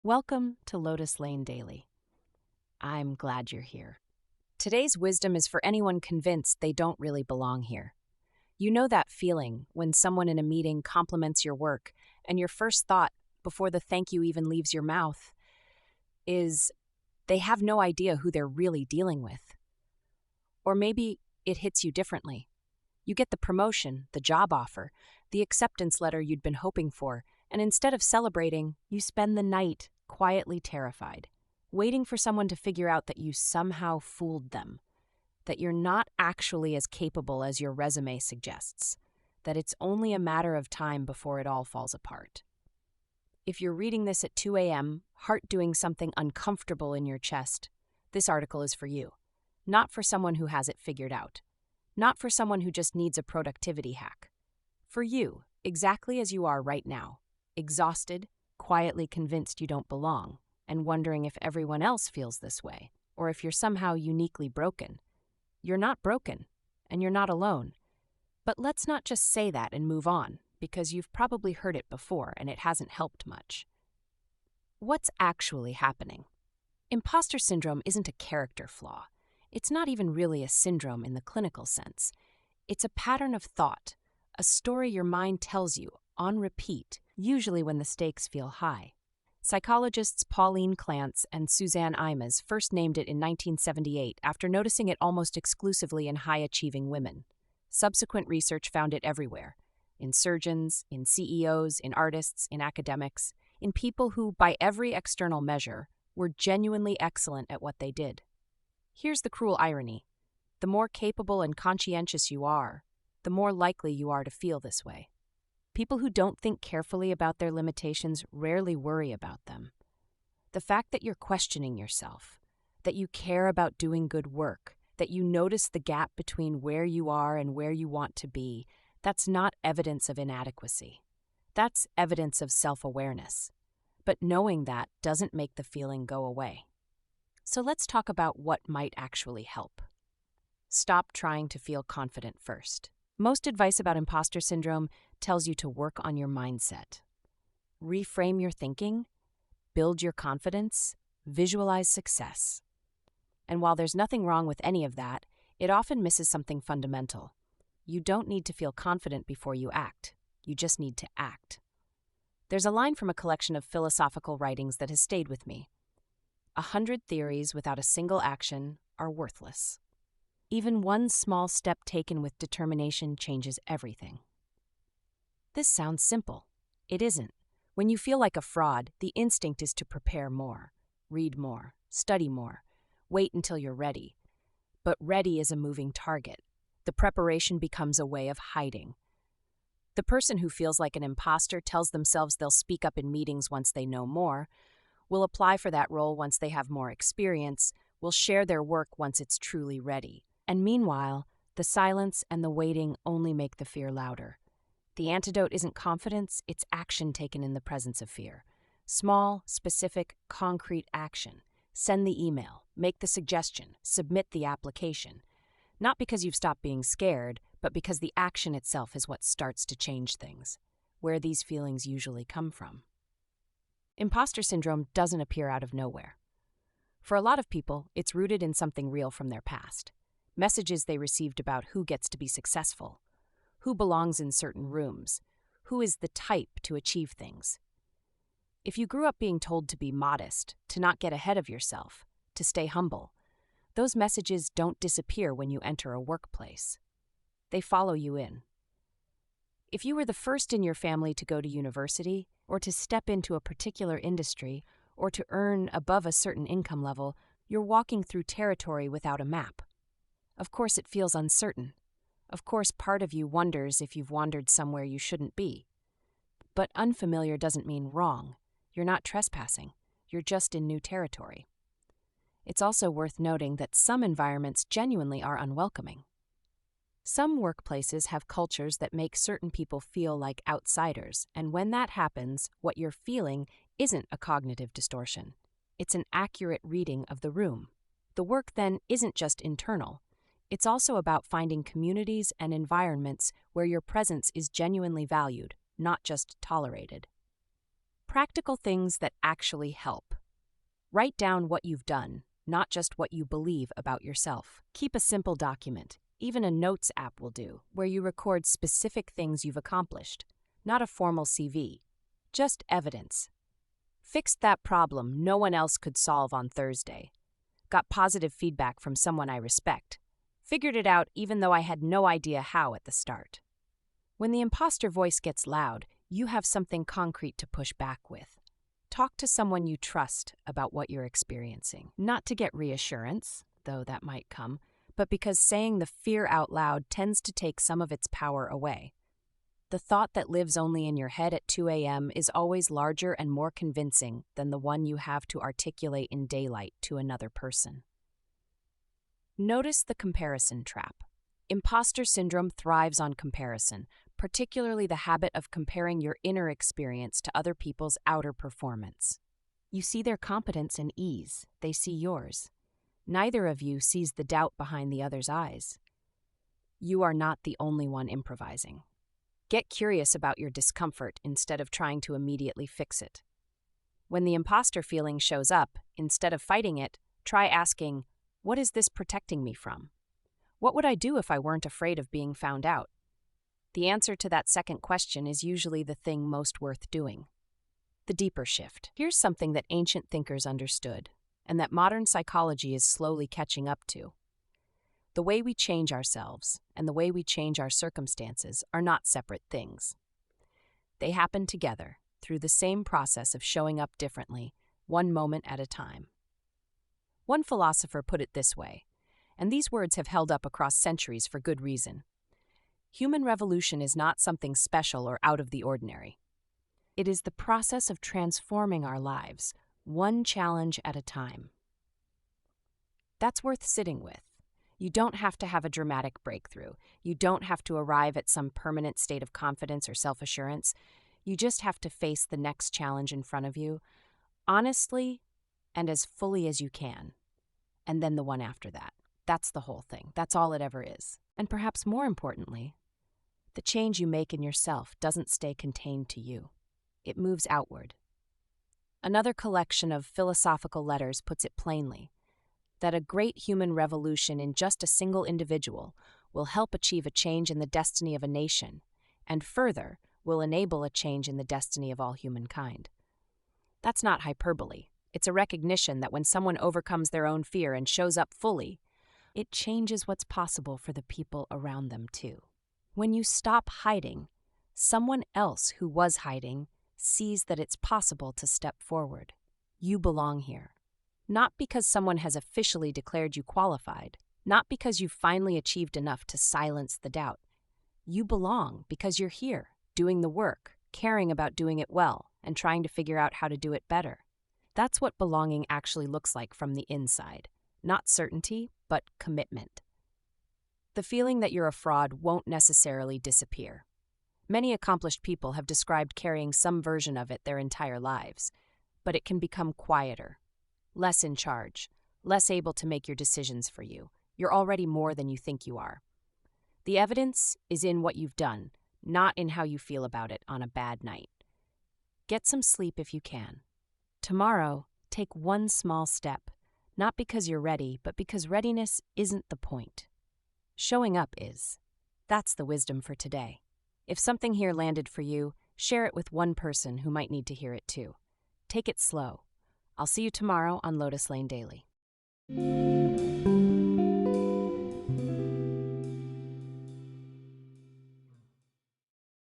Welcome to Lotus Lane Daily. I'm glad you're here. Today's wisdom is for anyone convinced they don't really belong here. You know that feeling when someone in a meeting compliments your work, and your first thought, before the thank you even leaves your mouth, is they have no idea who they're really dealing with. Or maybe it hits you differently. You get the promotion, the job offer, the acceptance letter you'd been hoping for, and instead of celebrating, you spend the night quietly terrified, waiting for someone to figure out that you somehow fooled them, that you're not actually as capable as your resume suggests, that it's only a matter of time before it all falls apart. If you're reading this at 2 a.m., heart doing something uncomfortable in your chest, this article is for you, not for someone who has it figured out. Not for someone who just needs a productivity hack. For you, exactly as you are right now, exhausted, quietly convinced you don't belong, and wondering if everyone else feels this way, or if you're somehow uniquely broken. You're not broken, and you're not alone. But let's not just say that and move on, because you've probably heard it before and it hasn't helped much. What's actually happening? Imposter syndrome isn't a character flaw. It's not even really a syndrome in the clinical sense. It's a pattern of thought, a story your mind tells you, on repeat, usually when the stakes feel high. Psychologists Pauline Clance and Suzanne Imes first named it in 1978 after noticing it almost exclusively in high-achieving women. Subsequent research found it everywhere, in surgeons, in CEOs, in artists, in academics, in people who, by every external measure, were genuinely excellent at what they did. Here's the cruel irony. The more capable and conscientious you are, the more likely you are to feel this way. People who don't think carefully about their limitations rarely worry about them. The fact that you're questioning yourself, that you care about doing good work, that you notice the gap between where you are and where you want to be, that's not evidence of inadequacy. That's evidence of self-awareness. But knowing that doesn't make the feeling go away. So let's talk about what might actually help. Stop trying to feel confident first. Most advice about imposter syndrome tells you to work on your mindset. Reframe your thinking, build your confidence, visualize success. And while there's nothing wrong with any of that, it often misses something fundamental. You don't need to feel confident before you act. You just need to act. There's a line from a collection of philosophical writings that has stayed with me. 100 theories without a single action are worthless. Even one small step taken with determination changes everything. This sounds simple. It isn't. When you feel like a fraud, the instinct is to prepare more, read more, study more, wait until you're ready. But ready is a moving target. The preparation becomes a way of hiding. The person who feels like an imposter tells themselves they'll speak up in meetings once they know more, will apply for that role once they have more experience, will share their work once it's truly ready. And meanwhile, the silence and the waiting only make the fear louder. The antidote isn't confidence, it's action taken in the presence of fear. Small, specific, concrete action. Send the email, make the suggestion, submit the application. Not because you've stopped being scared, but because the action itself is what starts to change things, where these feelings usually come from. Imposter syndrome doesn't appear out of nowhere. For a lot of people, it's rooted in something real from their past. Messages they received about who gets to be successful, who belongs in certain rooms, who is the type to achieve things. If you grew up being told to be modest, to not get ahead of yourself, to stay humble, those messages don't disappear when you enter a workplace. They follow you in. If you were the first in your family to go to university, or to step into a particular industry, or to earn above a certain income level, you're walking through territory without a map. Of course it feels uncertain. Of course part of you wonders if you've wandered somewhere you shouldn't be. But unfamiliar doesn't mean wrong. You're not trespassing. You're just in new territory. It's also worth noting that some environments genuinely are unwelcoming. Some workplaces have cultures that make certain people feel like outsiders, and when that happens, what you're feeling isn't a cognitive distortion. It's an accurate reading of the room. The work then isn't just internal. It's also about finding communities and environments where your presence is genuinely valued, not just tolerated. Practical things that actually help. Write down what you've done, not just what you believe about yourself. Keep a simple document, even a notes app will do, where you record specific things you've accomplished, not a formal CV, just evidence. Fixed that problem no one else could solve on Thursday. Got positive feedback from someone I respect. Figured it out even though I had no idea how at the start. When the imposter voice gets loud, you have something concrete to push back with. Talk to someone you trust about what you're experiencing. Not to get reassurance, though that might come, but because saying the fear out loud tends to take some of its power away. The thought that lives only in your head at 2 a.m. is always larger and more convincing than the one you have to articulate in daylight to another person. Notice the comparison trap. Imposter syndrome thrives on comparison, particularly the habit of comparing your inner experience to other people's outer performance. You see their competence and ease, they see yours. Neither of you sees the doubt behind the other's eyes. You are not the only one improvising. Get curious about your discomfort instead of trying to immediately fix it. When the imposter feeling shows up, instead of fighting it, try asking, "What is this protecting me from? What would I do if I weren't afraid of being found out?" The answer to that second question is usually the thing most worth doing. The deeper shift. Here's something that ancient thinkers understood, and that modern psychology is slowly catching up to. The way we change ourselves and the way we change our circumstances are not separate things. They happen together through the same process of showing up differently, one moment at a time. One philosopher put it this way, and these words have held up across centuries for good reason. Human revolution is not something special or out of the ordinary. It is the process of transforming our lives, one challenge at a time. That's worth sitting with. You don't have to have a dramatic breakthrough. You don't have to arrive at some permanent state of confidence or self-assurance. You just have to face the next challenge in front of you, honestly and as fully as you can. And then the one after that. That's the whole thing. That's all it ever is. And perhaps more importantly, the change you make in yourself doesn't stay contained to you. It moves outward. Another collection of philosophical letters puts it plainly, that a great human revolution in just a single individual will help achieve a change in the destiny of a nation, and further, will enable a change in the destiny of all humankind. That's not hyperbole. It's a recognition that when someone overcomes their own fear and shows up fully, it changes what's possible for the people around them too. When you stop hiding, someone else who was hiding sees that it's possible to step forward. You belong here. Not because someone has officially declared you qualified, not because you've finally achieved enough to silence the doubt. You belong because you're here, doing the work, caring about doing it well, and trying to figure out how to do it better. That's what belonging actually looks like from the inside. Not certainty, but commitment. The feeling that you're a fraud won't necessarily disappear. Many accomplished people have described carrying some version of it their entire lives, but it can become quieter, less in charge, less able to make your decisions for you. You're already more than you think you are. The evidence is in what you've done, not in how you feel about it on a bad night. Get some sleep if you can. Tomorrow, take one small step, not because you're ready, but because readiness isn't the point. Showing up is. That's the wisdom for today. If something here landed for you, share it with one person who might need to hear it too. Take it slow. I'll see you tomorrow on Lotus Lane Daily.